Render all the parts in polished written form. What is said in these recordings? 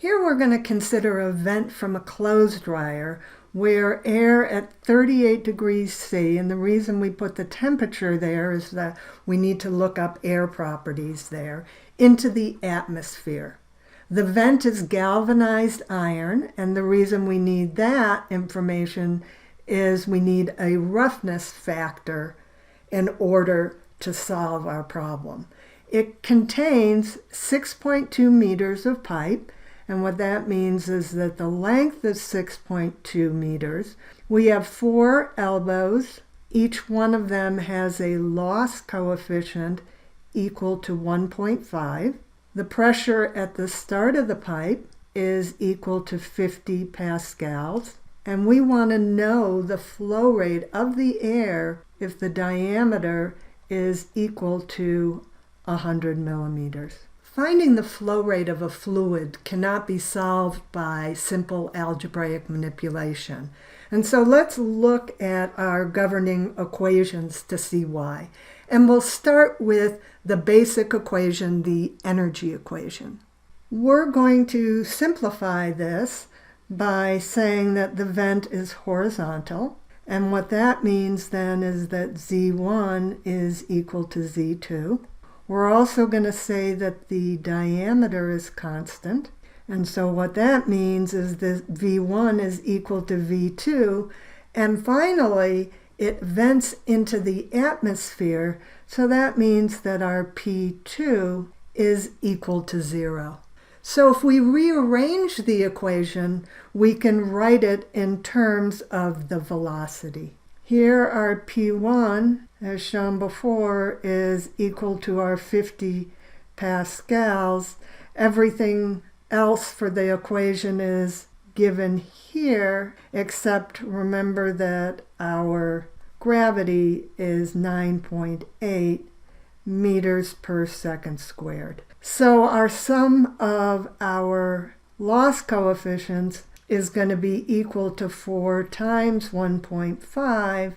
Here we're going to consider a vent from a clothes dryer where air at 38 degrees C, and the reason we put the temperature there is that we need to look up air properties there, into the atmosphere. The vent is galvanized iron, and the reason we need that information is we need a roughness factor in order to solve our problem. It contains 6.2 meters of pipe, and what that means is that the length is 6.2 meters. We have 4 elbows. Each one of them has a loss coefficient equal to 1.5. The pressure at the start of the pipe is equal to 50 pascals. And we want to know the flow rate of the air if the diameter is equal to 100 millimeters. Finding the flow rate of a fluid cannot be solved by simple algebraic manipulation. And so let's look at our governing equations to see why. And we'll start with the basic equation, the energy equation. We're going to simplify this by saying that the vent is horizontal. And what that means then is that Z1 is equal to Z2. We're also going to say that the diameter is constant. And so what that means is that V1 is equal to V2. And finally, it vents into the atmosphere. So that means that our P2 is equal to 0. So if we rearrange the equation, we can write it in terms of the velocity. Here our P1, as shown before, is equal to our 50 pascals. Everything else for the equation is given here, except remember that our gravity is 9.8 meters per second squared. So our sum of our loss coefficients is going to be equal to 4 times 1.5,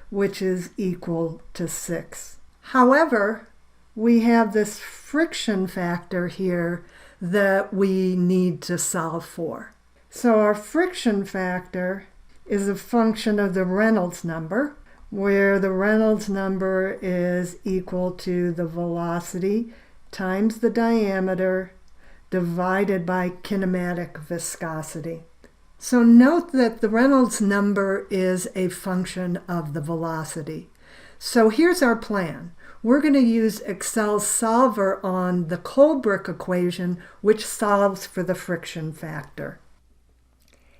which is equal to 6. However, we have this friction factor here that we need to solve for. So our friction factor is a function of the Reynolds number, where the Reynolds number is equal to the velocity times the diameter divided by kinematic viscosity. So note that the Reynolds number is a function of the velocity. So here's our plan. We're going to use Excel's solver on the Colebrook equation, which solves for the friction factor.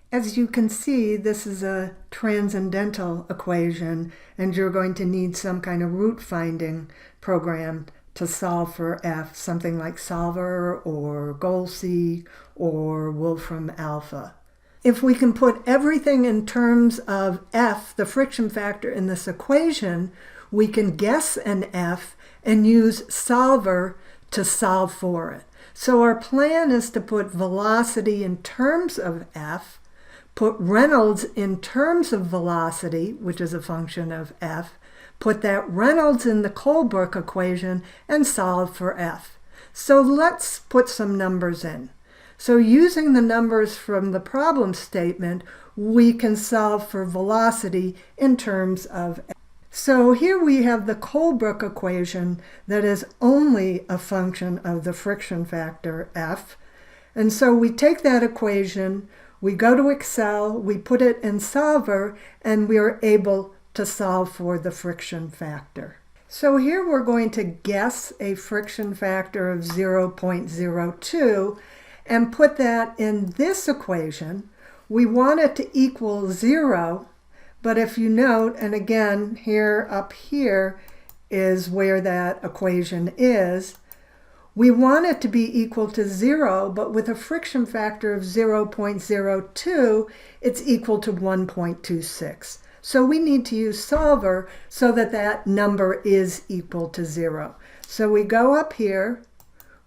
As you can see, this is a transcendental equation, and you're going to need some kind of root finding program to solve for F, something like Solver or Golsey or Wolfram Alpha. If we can put everything in terms of F, the friction factor, in this equation, we can guess an F and use Solver to solve for it. So our plan is to put velocity in terms of F, put Reynolds in terms of velocity, which is a function of F, put that Reynolds in the Colebrook equation, and solve for F. So let's put some numbers in. So using the numbers from the problem statement, we can solve for velocity in terms of F. So here we have the Colebrook equation that is only a function of the friction factor F. And so we take that equation, we go to Excel, we put it in Solver, and we are able to solve for the friction factor. So here we're going to guess a friction factor of 0.02 and put that in this equation. We want it to equal 0, but if you note, and again, here up here is where that equation is, we want it to be equal to 0, but with a friction factor of 0.02, it's equal to 1.26. So we need to use Solver so that that number is equal to 0. So we go up here,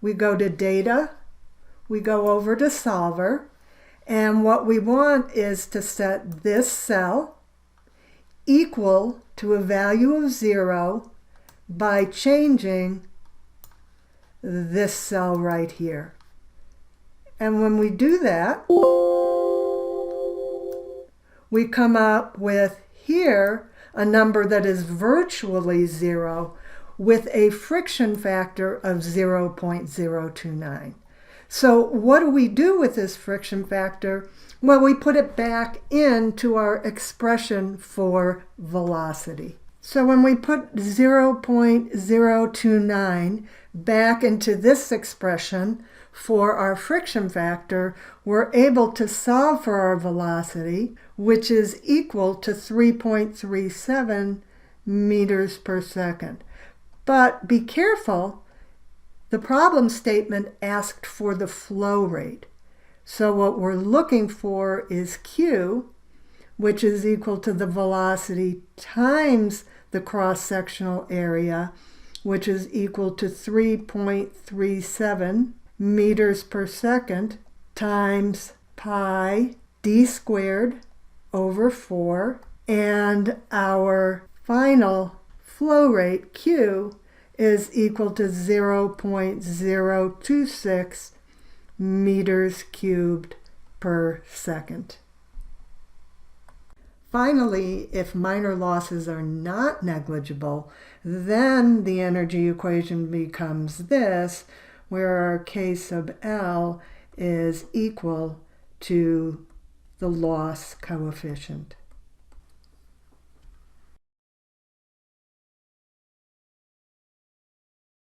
we go to Data, we go over to Solver, and what we want is to set this cell equal to a value of 0 by changing this cell right here. And when we do that, we come up with here a number that is virtually 0 with a friction factor of 0.029. So what do we do with this friction factor? Well, we put it back into our expression for velocity. So when we put 0.029 back into this expression for our friction factor, we're able to solve for our velocity, which is equal to 3.37 meters per second. But be careful, the problem statement asked for the flow rate. So what we're looking for is Q, which is equal to the velocity times the cross-sectional area, which is equal to 3.37 meters per second times pi d squared over 4. And our final flow rate, Q, is equal to 0.026 meters cubed per second. Finally, if minor losses are not negligible, then the energy equation becomes this, where our K sub L is equal to the loss coefficient.